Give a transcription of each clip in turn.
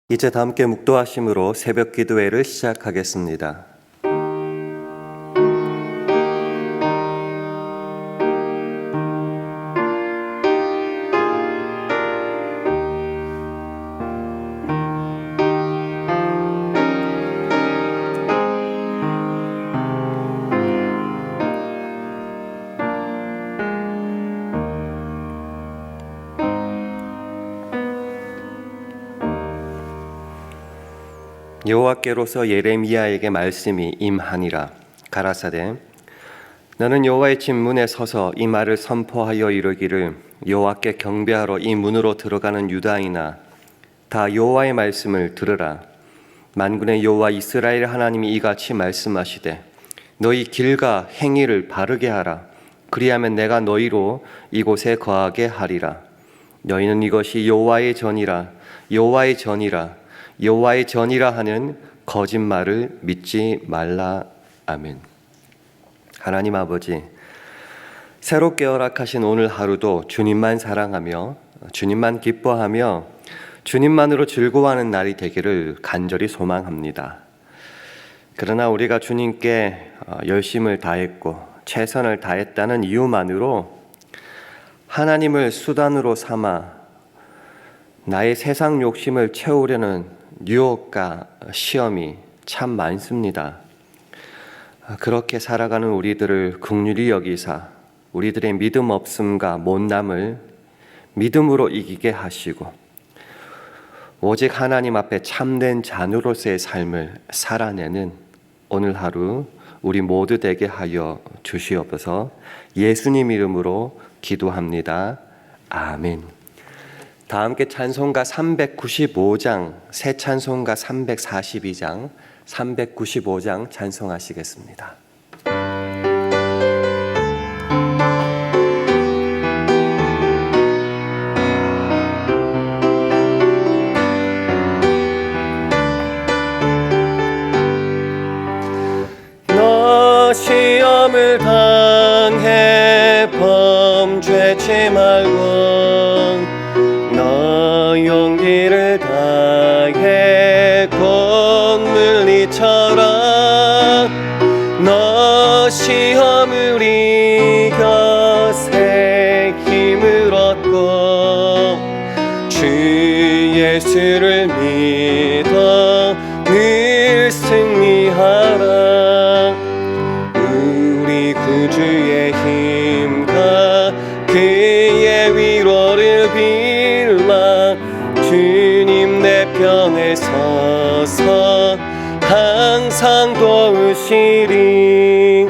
이제 다 함께 묵도하심으로 새벽 기도회를 시작하겠습니다. 여호와께로서 예레미야에게 말씀이 임하니라. 가라사대 너는 여호와의 집 문에 서서 이 말을 선포하여 이르기를 여호와께 경배하러 이 문으로 들어가는 유다이나 다 여호와의 말씀을 들으라. 만군의 여호와 이스라엘 하나님이 이같이 말씀하시되 너희 길과 행위를 바르게 하라. 그리하면 내가 너희로 이곳에 거하게 하리라. 너희는 이것이 여호와의 전이라 여호와의 전이라 여호와의 전이라 하는 거짓말을 믿지 말라. 아멘. 하나님 아버지, 새롭게 허락하신 오늘 하루도 주님만 사랑하며 주님만 기뻐하며 주님만으로 즐거워하는 날이 되기를 간절히 소망합니다. 그러나 우리가 주님께 열심을 다했고 최선을 다했다는 이유만으로 하나님을 수단으로 삼아 나의 세상 욕심을 채우려는 유혹과 시험이 참 많습니다. 그렇게 살아가는 우리들을 긍휼히 여기사 우리들의 믿음 없음과 못남을 믿음으로 이기게 하시고 오직 하나님 앞에 참된 자녀로서의 삶을 살아내는 오늘 하루 우리 모두 되게 하여 주시옵소서. 예수님 이름으로 기도합니다. 아멘. 다 함께 찬송가 395장, 새 찬송가 342장, 395장 찬송하시겠습니다. 너 시험을 당해 범죄치 말고 용기를 다해 곧 물리쳐라. 너 시험을 이겨 새 힘을 얻고 주 예수를 믿어 늘 승리하라. 우리 구주의 힘과 그의 위로를 빌라. 주님 내 편에 서서 항상 도우시리.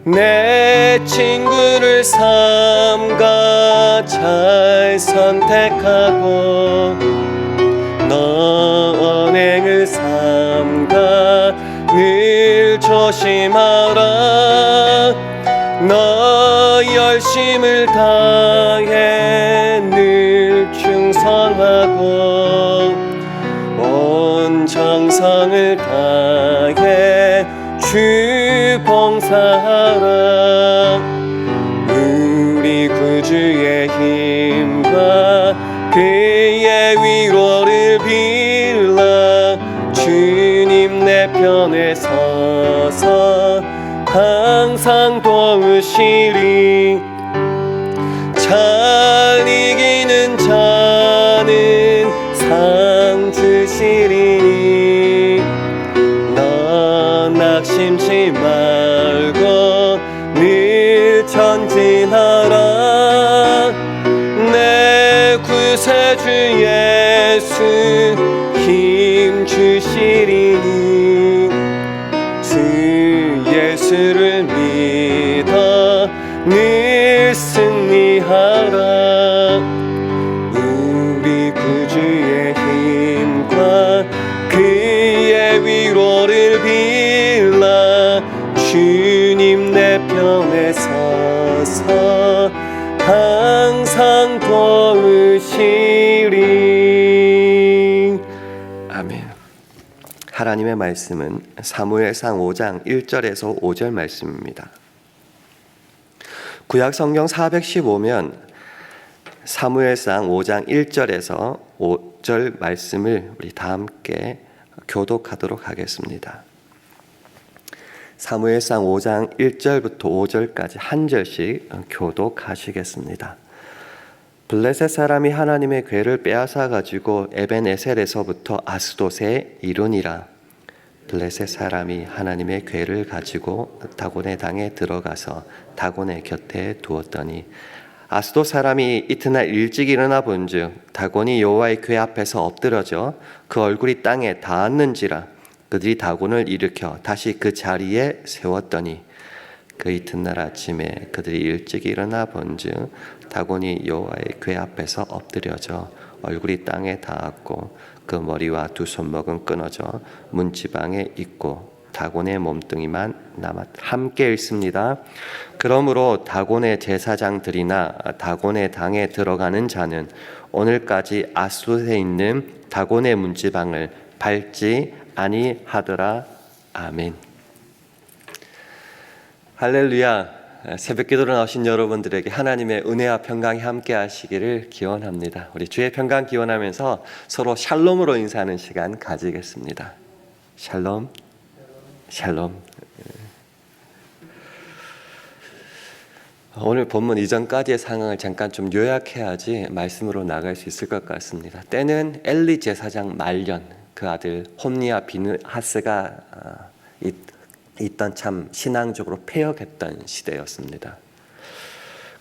내 친구를 삼가 잘 선택하고 너 언행을 삼가 늘 조심하라. 너 열심을 다해 늘 충성하고 온 정성을 다해 주 봉사하라. 우리 구주의 힘과 그의 위로를 빌라. 주님 내 편에 서서 항상 도우시리. 잘 이기는 자는 상 주시리니 너 낙심치 말고 늘 전진하라. 내 구세주 예수 힘 주시리니 주 예수를 믿어 늘 승리하라. 우리 구주의 힘과 그의 위로를 빌라. 주님 내 편에 서서 항상 도우시리. 아멘. 하나님의 말씀은 사무엘상 5장 1절에서 5절 말씀입니다. 구약 성경 415면 사무엘상 5장 1절에서 5절 말씀을 우리 다 함께 교독하도록 하겠습니다. 사무엘상 5장 1절부터 5절까지 한 절씩 교독하시겠습니다. 블레셋 사람이 하나님의 궤를 빼앗아 가지고 에벤에셀에서부터 아스돗에 이르니라. 블레셋 사람이 하나님의 궤를 가지고 다곤의 당에 들어가서 다곤의 곁에 두었더니 아스돗 사람이 이튿날 일찍 일어나 본즉 다곤이 여호와의 궤 앞에서 엎드러져 그 얼굴이 땅에 닿았는지라. 그들이 다곤을 일으켜 다시 그 자리에 세웠더니 그 이튿날 아침에 그들이 일찍 일어나 본즉 다곤이 여호와의 궤 앞에서 엎드려져 얼굴이 땅에 닿았고 그 머리와 두 손목은 끊어져 문지방에 있고 다곤의 몸뚱이만 남아 함께 있습니다. 그러므로 다곤의 제사장들이나 다곤의 당에 들어가는 자는 오늘까지 아스돗에 있는 다곤의 문지방을 밟지 아니하더라. 아멘. 할렐루야. 새벽 기도로 나오신 여러분들에게 하나님의 은혜와 평강이 함께 하시기를 기원합니다. 우리 주의 평강 기원하면서 서로 샬롬으로 인사하는 시간 가지겠습니다. 샬롬, 샬롬. 오늘 본문 이전까지의 상황을 잠깐 좀 요약해야지 말씀으로 나갈 수 있을 것 같습니다. 때는 엘리 제사장 말년, 그 아들 홈니와 비느하스가 있던 참 신앙적으로 패역했던 시대였습니다.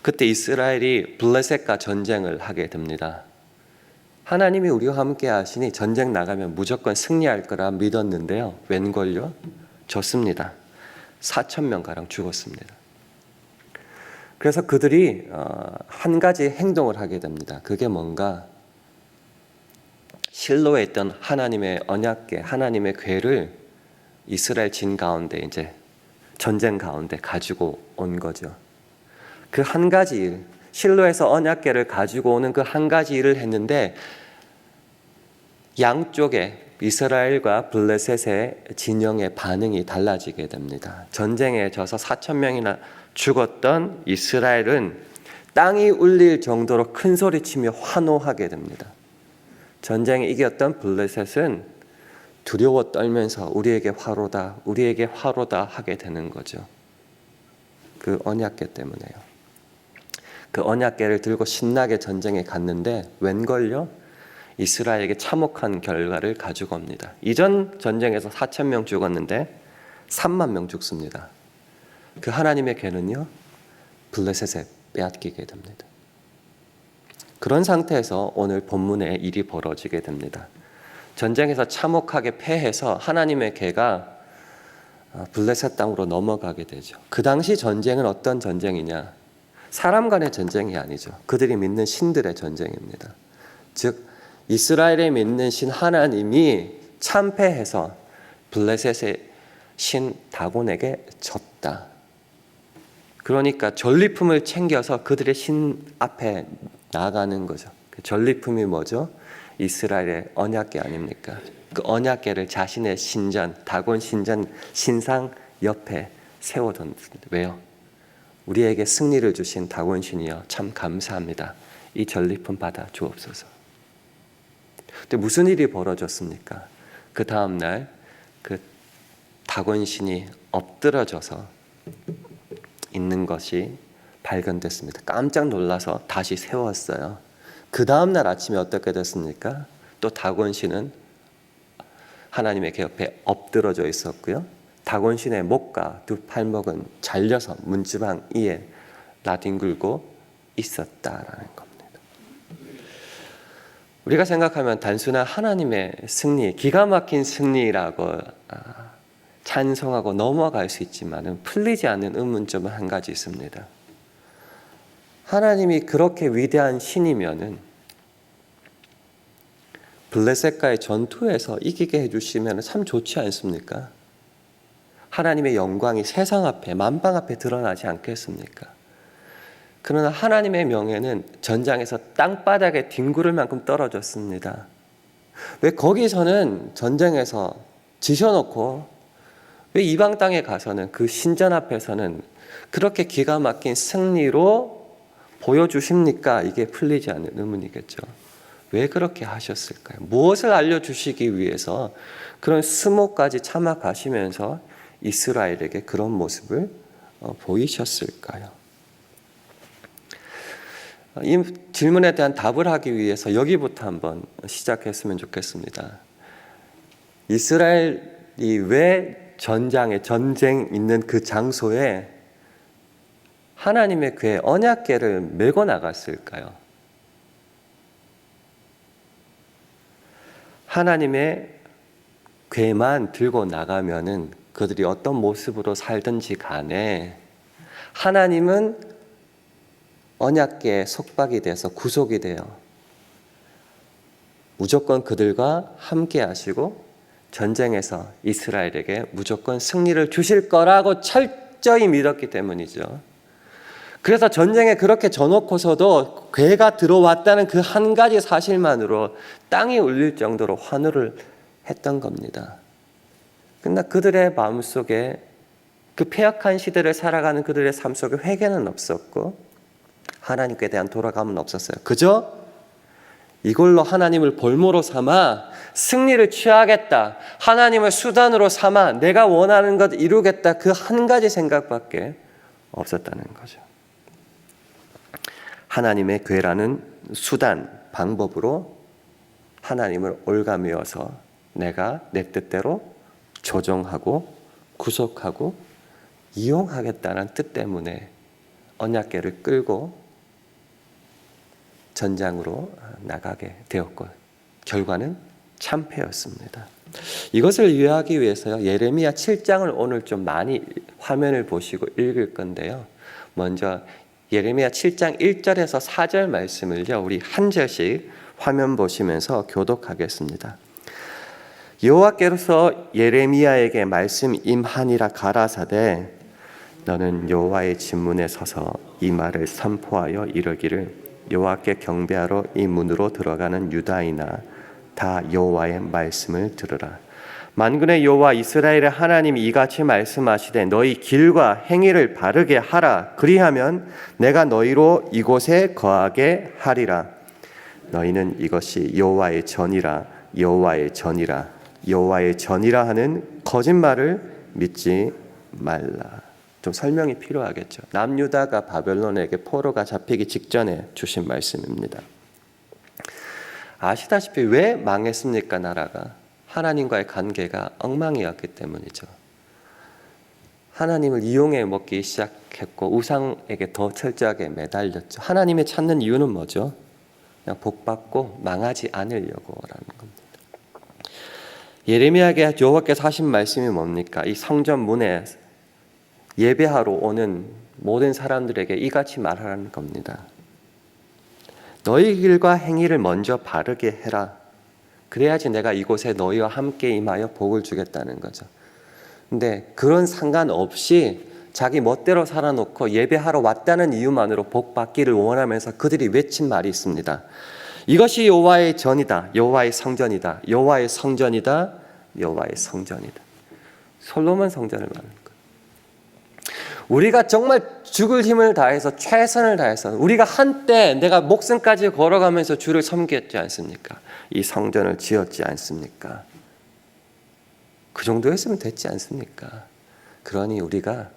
그때 이스라엘이 블레셋과 전쟁을 하게 됩니다. 하나님이 우리와 함께 하시니 전쟁 나가면 무조건 승리할 거라 믿었는데요. 웬걸요? 졌습니다. 4,000명가량 죽었습니다. 그래서 그들이 한 가지 행동을 하게 됩니다. 그게 뭔가 실로에 있던 하나님의 언약궤, 하나님의 궤를 이스라엘 진 가운데 이제 전쟁 가운데 가지고 온 거죠. 그 한 가지 일, 실로에서 언약궤를 가지고 오는 그 한 가지 일을 했는데 양쪽에 이스라엘과 블레셋의 진영의 반응이 달라지게 됩니다. 전쟁에 져서 4,000명이나 죽었던 이스라엘은 땅이 울릴 정도로 큰 소리치며 환호하게 됩니다. 전쟁에 이겼던 블레셋은 두려워 떨면서 우리에게 화로다, 우리에게 화로다 하게 되는 거죠. 그 언약궤 때문에요. 그 언약궤를 들고 신나게 전쟁에 갔는데 웬걸요? 이스라엘에게 참혹한 결과를 가지고 옵니다. 이전 전쟁에서 4,000명 죽었는데 3만 명 죽습니다. 그 하나님의 궤는요, 블레셋에 빼앗기게 됩니다. 그런 상태에서 오늘 본문에 일이 벌어지게 됩니다. 전쟁에서 참혹하게 패해서 하나님의 궤가 블레셋 땅으로 넘어가게 되죠. 그 당시 전쟁은 어떤 전쟁이냐? 사람 간의 전쟁이 아니죠. 그들이 믿는 신들의 전쟁입니다. 즉 이스라엘에 믿는 신 하나님이 참패해서 블레셋의 신 다곤에게 졌다. 그러니까 전리품을 챙겨서 그들의 신 앞에 나아가는 거죠. 그 전리품이 뭐죠? 이스라엘의 언약궤 아닙니까? 그 언약궤를 자신의 신전, 다곤 신전 신상 옆에 세워뒀습니다. 왜요? 우리에게 승리를 주신 다곤 신이여 참 감사합니다. 이 전리품 받아 주옵소서. 근데 무슨 일이 벌어졌습니까? 그 다음 날 그 다곤 신이 엎드러져서 있는 것이 발견됐습니다. 깜짝 놀라서 다시 세웠어요. 그 다음 날 아침에 어떻게 됐습니까? 또 다곤 신은 하나님의 궤 옆에 엎드러져 있었고요. 다곤 신의 목과 두 팔목은 잘려서 문지방 위에 나뒹굴고 있었다라는 겁니다. 우리가 생각하면 단순한 하나님의 승리, 기가 막힌 승리라고 찬송하고 넘어갈 수 있지만 풀리지 않는 의문점은 한 가지 있습니다. 하나님이 그렇게 위대한 신이면은 블레셋과의 전투에서 이기게 해주시면 참 좋지 않습니까? 하나님의 영광이 세상 앞에, 만방 앞에 드러나지 않겠습니까? 그러나 하나님의 명예는 전장에서 땅바닥에 뒹구를 만큼 떨어졌습니다. 왜 거기서는 전쟁에서 지셔놓고 왜 이방 땅에 가서는 그 신전 앞에서는 그렇게 기가 막힌 승리로 보여주십니까? 이게 풀리지 않는 의문이겠죠. 왜 그렇게 하셨을까요? 무엇을 알려주시기 위해서 그런 수모까지 참아 가시면서 이스라엘에게 그런 모습을 보이셨을까요? 이 질문에 대한 답을 하기 위해서 여기부터 한번 시작했으면 좋겠습니다. 이스라엘이 왜 전쟁 있는 그 장소에 하나님의 궤 언약궤를 메고 나갔을까요? 하나님의 궤만 들고 나가면은 그들이 어떤 모습으로 살든지 간에 하나님은 언약궤에 속박이 돼서 구속이 돼요. 무조건 그들과 함께 하시고 전쟁에서 이스라엘에게 무조건 승리를 주실 거라고 철저히 믿었기 때문이죠. 그래서 전쟁에 그렇게 져놓고서도 궤가 들어왔다는 그 한 가지 사실만으로 땅이 울릴 정도로 환호를 했던 겁니다. 그러나 그들의 마음속에 그 패역한 시대를 살아가는 그들의 삶 속에 회개는 없었고 하나님께 대한 돌아감은 없었어요. 그저 이걸로 하나님을 볼모로 삼아 승리를 취하겠다, 하나님을 수단으로 삼아 내가 원하는 것 이루겠다, 그 한 가지 생각밖에 없었다는 거죠. 하나님의 궤라는 수단, 방법으로 하나님을 올가매어서 내가 내 뜻대로 조종하고 구속하고 이용하겠다는 뜻 때문에 언약궤를 끌고 전장으로 나가게 되었고 결과는 참패였습니다. 이것을 이해하기 위해서요, 예레미야 7장을 오늘 좀 많이 화면을 보시고 읽을 건데요. 먼저 예레미야 7장 1절에서 4절 말씀을요, 우리 한 절씩 화면 보시면서 교독하겠습니다. 여호와께서 예레미야에게 말씀 임하니라 가라사대 너는 여호와의 진문에 서서 이 말을 선포하여 이르기를 여호와께 경배하러 이 문으로 들어가는 유다이나 다 여호와의 말씀을 들으라. 만군의 여호와 이스라엘의 하나님이 이같이 말씀하시되 너희 길과 행위를 바르게 하라. 그리하면 내가 너희로 이곳에 거하게 하리라. 너희는 이것이 여호와의 전이라 여호와의 전이라 여호와의 전이라 하는 거짓말을 믿지 말라. 좀 설명이 필요하겠죠. 남유다가 바벨론에게 포로가 잡히기 직전에 주신 말씀입니다. 아시다시피 왜 망했습니까? 나라가 하나님과의 관계가 엉망이었기 때문이죠. 하나님을 이용해 먹기 시작했고 우상에게 더 철저하게 매달렸죠. 하나님의 찾는 이유는 뭐죠? 그냥 복받고 망하지 않으려고라는 겁니다. 예레미야에게 여호와께서 하신 말씀이 뭡니까? 이 성전 문에 예배하러 오는 모든 사람들에게 이같이 말하라는 겁니다. 너희 길과 행위를 먼저 바르게 해라. 그래야지 내가 이곳에 너희와 함께 임하여 복을 주겠다는 거죠. 근데 그런 상관없이 자기 멋대로 살아놓고 예배하러 왔다는 이유만으로 복 받기를 원하면서 그들이 외친 말이 있습니다. 이것이 여호와의 전이다. 여호와의 성전이다. 여호와의 성전이다. 여호와의 성전이다. 솔로몬 성전을 말하는 거예요. 우리가 정말 죽을 힘을 다해서 최선을 다해서 우리가 한때 내가 목숨까지 걸어가면서 주를 섬겼지 않습니까? 이 성전을 지었지 않습니까? 그 정도 했으면 됐지 않습니까? 그러니 우리가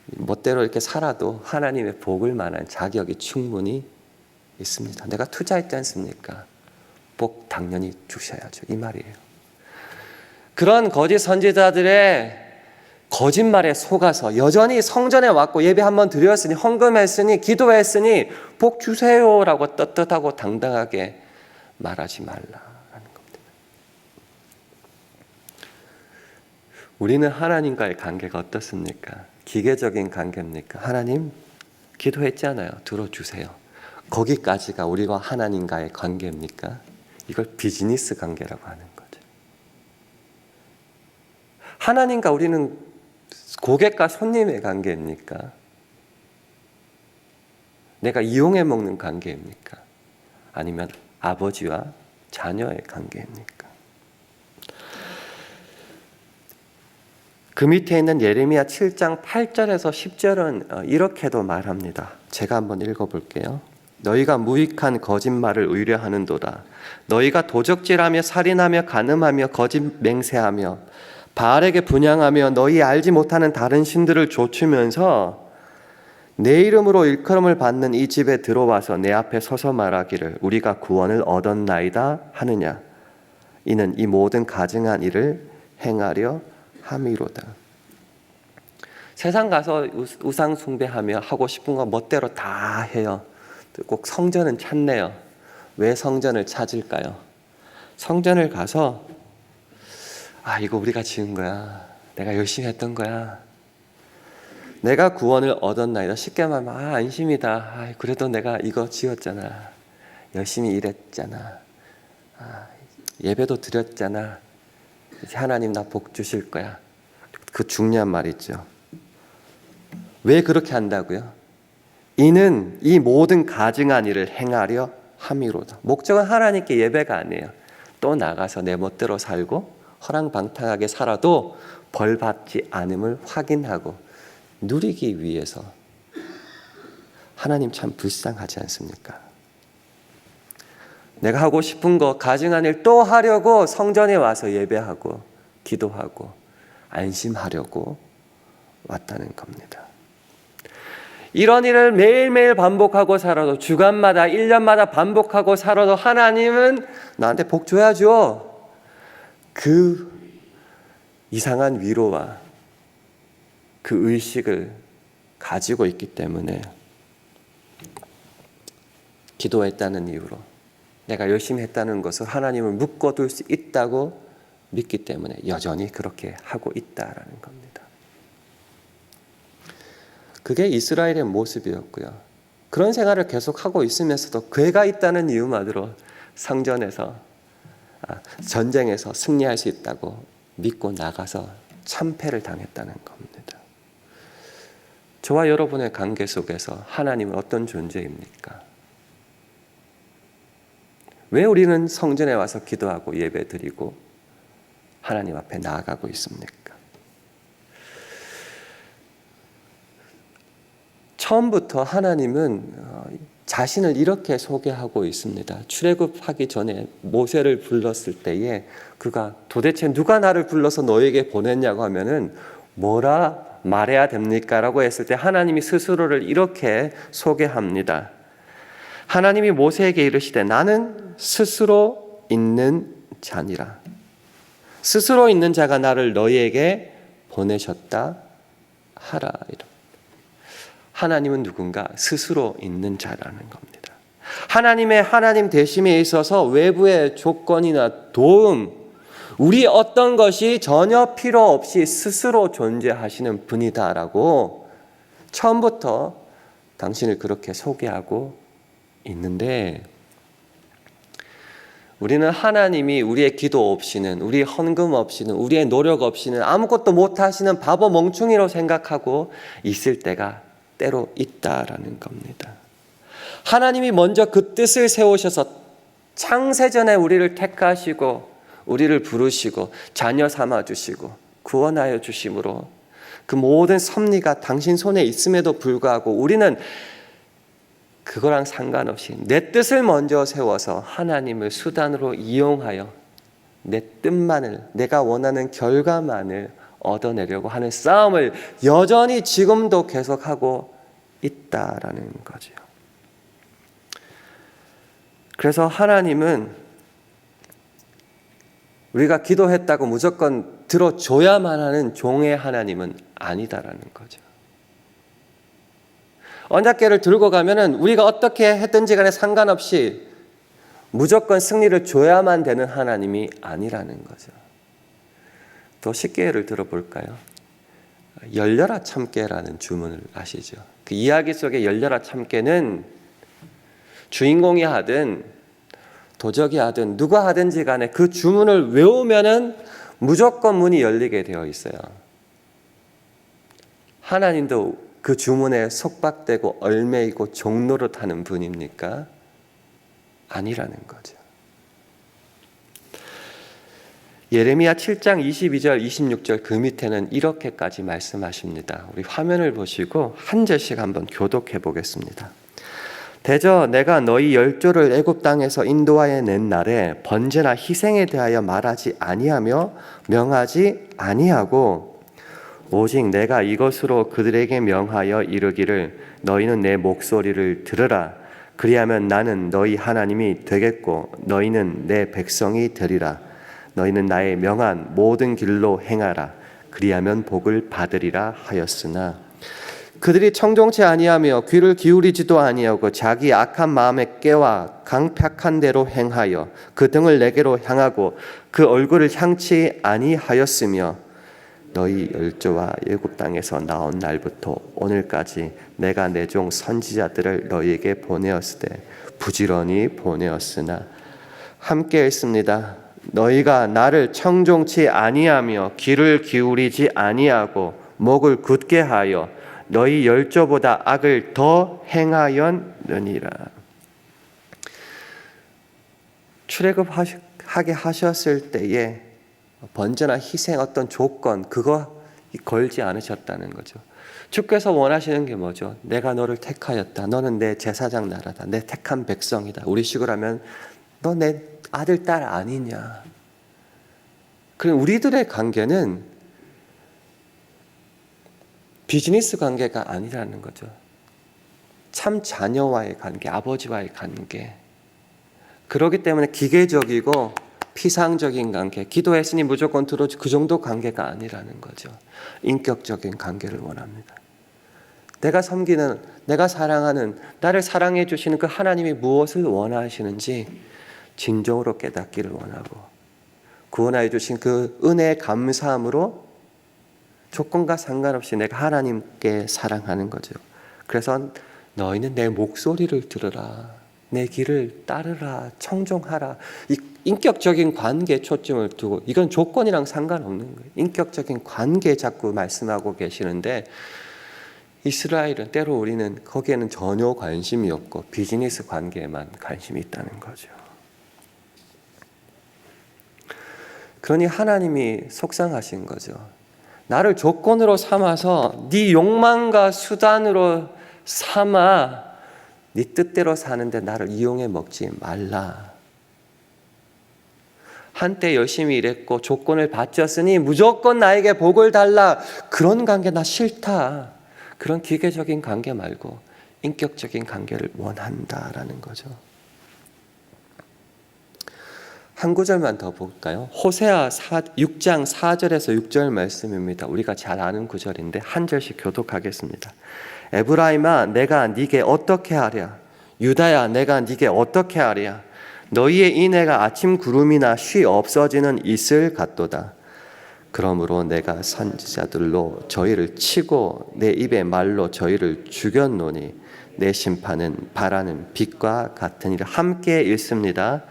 멋대로 이렇게 살아도 하나님의 복을 만한 자격이 충분히 있습니다. 내가 투자했지 않습니까? 복 당연히 주셔야죠. 이 말이에요. 그런 거짓 선지자들의 거짓말에 속아서 여전히 성전에 왔고 예배 한번 드렸으니 헌금했으니 기도했으니 복 주세요라고 떳떳하고 당당하게 말하지 말라라는 겁니다. 우리는 하나님과의 관계가 어떻습니까? 기계적인 관계입니까? 하나님 기도했잖아요. 들어주세요. 거기까지가 우리와 하나님과의 관계입니까? 이걸 비즈니스 관계라고 하는 거죠. 하나님과 우리는 고객과 손님의 관계입니까? 내가 이용해 먹는 관계입니까? 아니면 아버지와 자녀의 관계입니까? 그 밑에 있는 예레미야 7장 8절에서 10절은 이렇게도 말합니다. 제가 한번 읽어볼게요. 너희가 무익한 거짓말을 의뢰하는도다. 너희가 도적질하며 살인하며 간음하며 거짓 맹세하며 바알에게 분향하며 너희 알지 못하는 다른 신들을 좇으면서 내 이름으로 일컬음을 받는 이 집에 들어와서 내 앞에 서서 말하기를 우리가 구원을 얻었나이다 하느냐. 이는 이 모든 가증한 일을 행하려 함이로다. 세상 가서 우상 숭배하며 하고 싶은 거 멋대로 다 해요. 꼭 성전은 찾네요. 왜 성전을 찾을까요? 성전을 가서 이거 우리가 지은 거야. 내가 열심히 했던 거야. 내가 구원을 얻었나이다. 쉽게 말하면 안심이다. 그래도 내가 이거 지었잖아. 열심히 일했잖아. 예배도 드렸잖아. 이제 하나님 나 복 주실 거야. 그 중요한 말이죠. 왜 그렇게 한다고요? 이는 이 모든 가증한 일을 행하려 함이로다. 목적은 하나님께 예배가 아니에요. 또 나가서 내 멋대로 살고 허랑방탕하게 살아도 벌 받지 않음을 확인하고 누리기 위해서. 하나님 참 불쌍하지 않습니까? 내가 하고 싶은 거 가증한 일 또 하려고 성전에 와서 예배하고 기도하고 안심하려고 왔다는 겁니다. 이런 일을 매일매일 반복하고 살아도 주간마다 1년마다 반복하고 살아도 하나님은 나한테 복 줘야죠. 그 이상한 위로와 그 의식을 가지고 있기 때문에 기도했다는 이유로 내가 열심히 했다는 것을 하나님을 묶어둘 수 있다고 믿기 때문에 여전히 그렇게 하고 있다라는 겁니다. 그게 이스라엘의 모습이었고요. 그런 생활을 계속하고 있으면서도 괴가 있다는 이유만으로 성전에서 전쟁에서 승리할 수 있다고 믿고 나가서 참패를 당했다는 겁니다. 저와 여러분의 관계 속에서 하나님은 어떤 존재입니까? 왜 우리는 성전에 와서 기도하고 예배드리고 하나님 앞에 나아가고 있습니까? 처음부터 하나님은 자신을 이렇게 소개하고 있습니다. 출애굽하기 전에 모세를 불렀을 때에 그가 도대체 누가 나를 불러서 너에게 보냈냐고 하면은 뭐라 말해야 됩니까? 라고 했을 때 하나님이 스스로를 이렇게 소개합니다. 하나님이 모세에게 이르시되 나는 스스로 있는 자니라. 스스로 있는 자가 나를 너희에게 보내셨다 하라. 하나님은 누군가? 스스로 있는 자라는 겁니다. 하나님의 하나님 되심에 있어서 외부의 조건이나 도움, 우리 어떤 것이 전혀 필요 없이 스스로 존재하시는 분이다라고 처음부터 당신을 그렇게 소개하고 있는데, 우리는 하나님이 우리의 기도 없이는, 우리의 헌금 없이는, 우리의 노력 없이는 아무것도 못하시는 바보 멍충이로 생각하고 있을 때가 때로 있다라는 겁니다. 하나님이 먼저 그 뜻을 세우셔서 창세전에 우리를 택하시고 우리를 부르시고 자녀 삼아 주시고 구원하여 주심으로 그 모든 섭리가 당신 손에 있음에도 불구하고 우리는 그거랑 상관없이 내 뜻을 먼저 세워서 하나님을 수단으로 이용하여 내 뜻만을, 내가 원하는 결과만을 얻어내려고 하는 싸움을 여전히 지금도 계속하고 있다라는 거죠. 그래서 하나님은 우리가 기도했다고 무조건 들어줘야만 하는 종의 하나님은 아니다라는 거죠. 언약궤를 들고 가면은 우리가 어떻게 했든지 간에 상관없이 무조건 승리를 줘야만 되는 하나님이 아니라는 거죠. 더 쉽게 예를 들어볼까요? 열려라 참깨라는 주문을 아시죠? 그 이야기 속의 열려라 참깨는 주인공이 하든 도적이 하든 누가 하든지 간에 그 주문을 외우면은 무조건 문이 열리게 되어 있어요. 하나님도 그 주문에 속박되고 얽매이고 종노릇하는 분입니까? 아니라는 거죠. 예레미야 7장 22절 26절 그 밑에는 이렇게까지 말씀하십니다. 우리 화면을 보시고 한 절씩 한번 교독해 보겠습니다. 대저 내가 너희 열조를 애굽 땅에서 인도하여 낸 날에 번제나 희생에 대하여 말하지 아니하며 명하지 아니하고 오직 내가 이것으로 그들에게 명하여 이르기를 너희는 내 목소리를 들으라. 그리하면 나는 너희 하나님이 되겠고 너희는 내 백성이 되리라. 너희는 나의 명한 모든 길로 행하라. 그리하면 복을 받으리라 하였으나 그들이 청종치 아니하며 귀를 기울이지도 아니하고 자기 악한 마음에 깨와 강팍한 대로 행하여 그 등을 내게로 향하고 그 얼굴을 향치 아니하였으며 너희 열조와 애굽 땅에서 나온 날부터 오늘까지 내가 내 종 선지자들을 너희에게 보내었으되 부지런히 보내었으나 함께 했습니다. 너희가 나를 청종치 아니하며 귀를 기울이지 아니하고 목을 굳게 하여 너희 열조보다 악을 더 행하였느니라. 출애굽하게 하셨을 때에 번제나 희생 어떤 조건 그거 걸지 않으셨다는 거죠. 주께서 원하시는 게 뭐죠? 내가 너를 택하였다. 너는 내 제사장 나라다. 내 택한 백성이다. 우리식으로 하면 너 내 아들 딸 아니냐. 그럼 우리들의 관계는 비즈니스 관계가 아니라는 거죠. 참 자녀와의 관계, 아버지와의 관계. 그렇기 때문에 기계적이고 피상적인 관계, 기도했으니 무조건 들어줘 그 정도 관계가 아니라는 거죠. 인격적인 관계를 원합니다. 내가 섬기는, 내가 사랑하는, 나를 사랑해 주시는 그 하나님이 무엇을 원하시는지 진정으로 깨닫기를 원하고 구원하여 주신 그 은혜의 감사함으로 조건과 상관없이 내가 하나님께 사랑하는 거죠. 그래서 너희는 내 목소리를 들으라. 내 길을 따르라. 청종하라. 이 인격적인 관계에 초점을 두고 이건 조건이랑 상관없는 거예요. 인격적인 관계에 자꾸 말씀하고 계시는데 이스라엘은 때로 우리는 거기에는 전혀 관심이 없고 비즈니스 관계에만 관심이 있다는 거죠. 그러니 하나님이 속상하신 거죠. 나를 조건으로 삼아서 네 욕망과 수단으로 삼아 네 뜻대로 사는데 나를 이용해 먹지 말라. 한때 열심히 일했고 조건을 바쳤으니 무조건 나에게 복을 달라. 그런 관계 나 싫다. 그런 기계적인 관계 말고 인격적인 관계를 원한다라는 거죠. 한 구절만 더 볼까요? 호세아 6장 4절에서 6절 말씀입니다. 우리가 잘 아는 구절인데 한 절씩 교독하겠습니다. 에브라임아 내가 네게 어떻게 하랴? 유다야 내가 네게 어떻게 하랴? 너희의 인애가 아침 구름이나 쉬 없어지는 이슬 같도다. 그러므로 내가 선지자들로 저희를 치고 내 입의 말로 저희를 죽였노니 내 심판은 바라는 빛과 같으니라. 함께 읽습니다.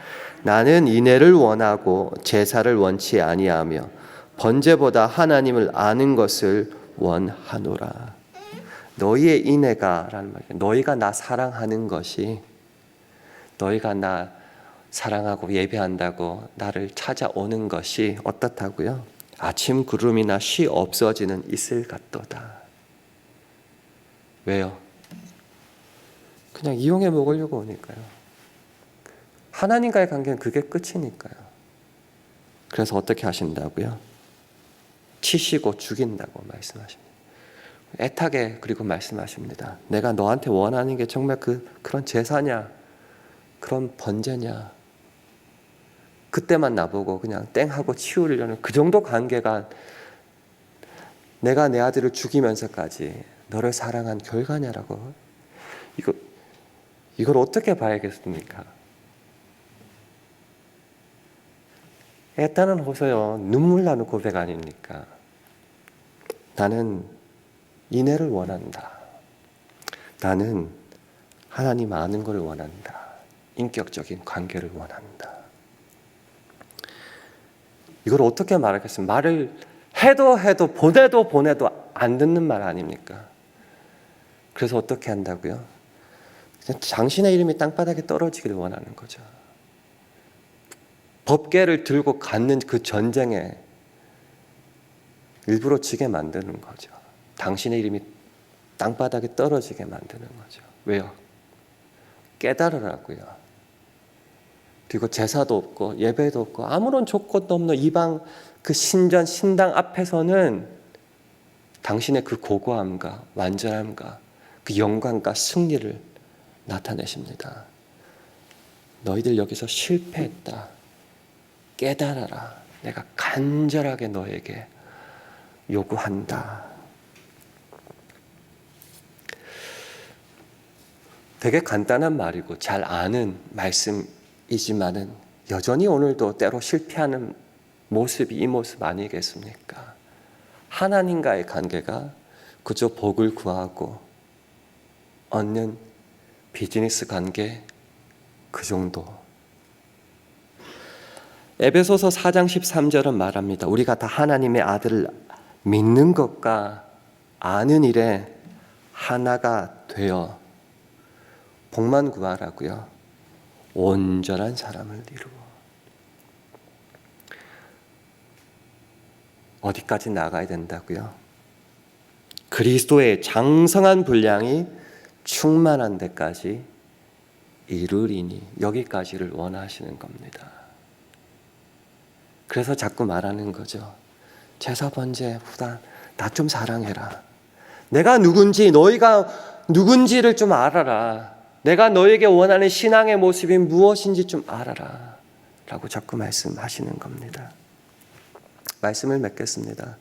나는 인애를 원하고 제사를 원치 아니하며 번제보다 하나님을 아는 것을 원하노라. 너희의 인애가라는 말이에요. 너희가 나 사랑하는 것이 너희가 나 사랑하고 예배한다고 나를 찾아오는 것이 어떻다고요? 아침 구름이나 쉬 없어지는 이슬 같도다. 왜요? 그냥 이용해 먹으려고 오니까요. 하나님과의 관계는 그게 끝이니까요. 그래서 어떻게 하신다고요? 치시고 죽인다고 말씀하십니다. 애타게 그리고 말씀하십니다. 내가 너한테 원하는 게 정말 그런 제사냐? 그런 번제냐? 그때만 나보고 그냥 땡하고 치우려는 그 정도 관계가 내가 내 아들을 죽이면서까지 너를 사랑한 결과냐라고. 이걸 어떻게 봐야겠습니까? 애타는 호소요. 눈물 나는 고백 아닙니까? 나는 인애를 원한다. 나는 하나님 아는 것을 원한다. 인격적인 관계를 원한다. 이걸 어떻게 말하겠습니까? 말을 해도 보내도 안 듣는 말 아닙니까? 그래서 어떻게 한다고요? 당신의 이름이 땅바닥에 떨어지기를 원하는 거죠. 법궤를 들고 갖는 그 전쟁에 일부러 지게 만드는 거죠. 당신의 이름이 땅바닥에 떨어지게 만드는 거죠. 왜요? 깨달으라고요. 그리고 제사도 없고 예배도 없고 아무런 조건도 없는 이방 그 신전 신당 앞에서는 당신의 그 고고함과 완전함과 그 영광과 승리를 나타내십니다. 너희들 여기서 실패했다. 깨달아라. 내가 간절하게 너에게 요구한다. 되게 간단한 말이고 잘 아는 말씀이지만은 여전히 오늘도 때로 실패하는 모습이 이 모습 아니겠습니까? 하나님과의 관계가 그저 복을 구하고 얻는 비즈니스 관계 그 정도. 에베소서 4장 13절은 말합니다. 우리가 다 하나님의 아들을 믿는 것과 아는 일에 하나가 되어 복만 구하라고요. 온전한 사람을 이루어. 어디까지 나가야 된다고요? 그리스도의 장성한 분량이 충만한 데까지 이르리니 여기까지를 원하시는 겁니다. 그래서 자꾸 말하는 거죠. 제사 번제 보다 나 좀 사랑해라. 내가 누군지 너희가 누군지를 좀 알아라. 내가 너에게 원하는 신앙의 모습이 무엇인지 좀 알아라. 라고 자꾸 말씀하시는 겁니다. 말씀을 맺겠습니다.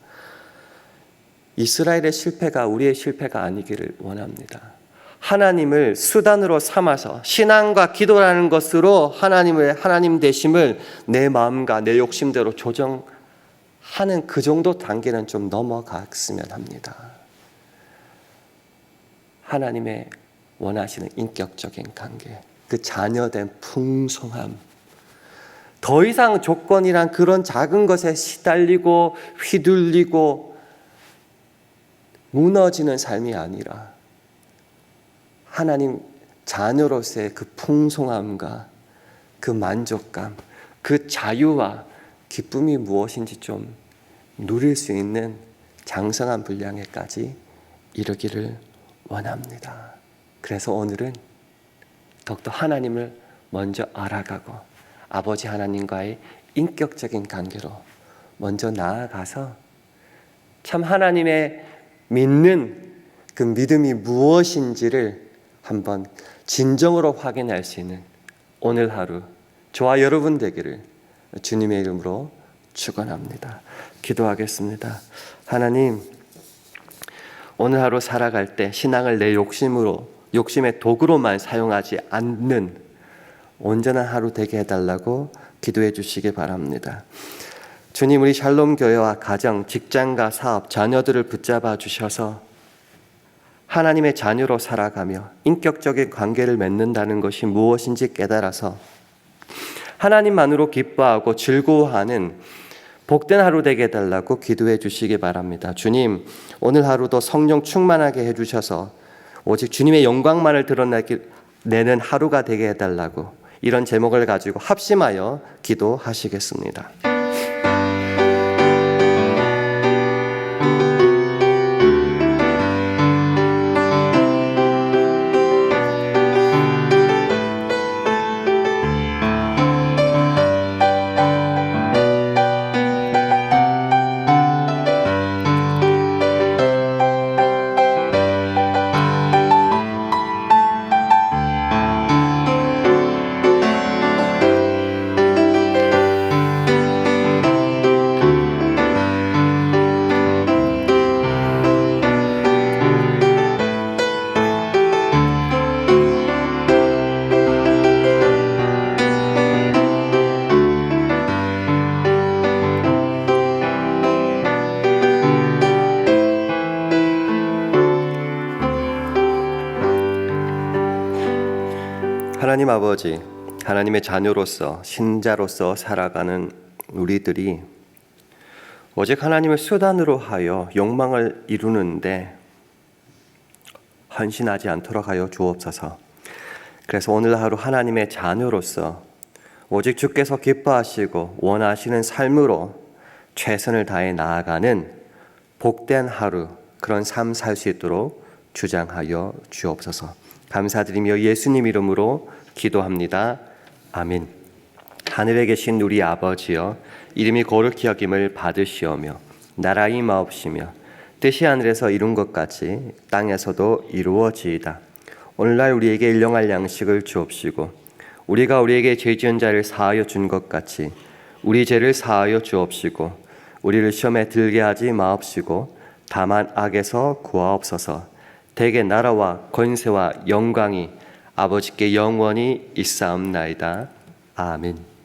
이스라엘의 실패가 우리의 실패가 아니기를 원합니다. 하나님을 수단으로 삼아서 신앙과 기도라는 것으로 하나님 되심을 내 마음과 내 욕심대로 조정하는 그 정도 단계는 좀 넘어갔으면 합니다. 하나님의 원하시는 인격적인 관계, 그 자녀된 풍성함, 더 이상 조건이란 그런 작은 것에 시달리고 휘둘리고 무너지는 삶이 아니라 하나님 자녀로서의 그 풍성함과 그 만족감, 그 자유와 기쁨이 무엇인지 좀 누릴 수 있는 장성한 분량에까지 이르기를 원합니다. 그래서 오늘은 더욱더 하나님을 먼저 알아가고 아버지 하나님과의 인격적인 관계로 먼저 나아가서 참 하나님의 믿는 그 믿음이 무엇인지를 한번 진정으로 확인할 수 있는 오늘 하루 저와 여러분 되기를 주님의 이름으로 축원합니다. 기도하겠습니다. 하나님, 오늘 하루 살아갈 때 신앙을 내 욕심의 도구로만 사용하지 않는 온전한 하루 되게 해달라고 기도해 주시기 바랍니다. 주님, 우리 샬롬 교회와 가정, 직장과 사업, 자녀들을 붙잡아 주셔서 하나님의 자녀로 살아가며 인격적인 관계를 맺는다는 것이 무엇인지 깨달아서 하나님만으로 기뻐하고 즐거워하는 복된 하루 되게 해달라고 기도해 주시기 바랍니다. 주님, 오늘 하루도 성령 충만하게 해주셔서 오직 주님의 영광만을 드러내는 하루가 되게 해달라고 이런 제목을 가지고 합심하여 기도하시겠습니다. 하나님 아버지, 하나님의 자녀로서 신자로서 살아가는 우리들이 오직 하나님을 수단으로 하여 욕망을 이루는데 헌신하지 않도록 하여 주옵소서. 그래서 오늘 하루 하나님의 자녀로서 오직 주께서 기뻐하시고 원하시는 삶으로 최선을 다해 나아가는 복된 하루, 그런 삶 살 수 있도록 주장하여 주옵소서. 감사드리며 예수님 이름으로 기도합니다. 아멘. 하늘에 계신 우리 아버지여, 이름이 거룩히 여김을 받으시오며 나라 임하옵시며 뜻이 하늘에서 이룬 것 같이 땅에서도 이루어지이다. 오늘날 우리에게 일용할 양식을 주옵시고 우리가 우리에게 죄 지은 자를 사하여 준 것 같이 우리 죄를 사하여 주옵시고 우리를 시험에 들게 하지 마옵시고 다만 악에서 구하옵소서. 대개 나라와 권세와 영광이 아버지께 영원히 있사옵나이다. 아멘.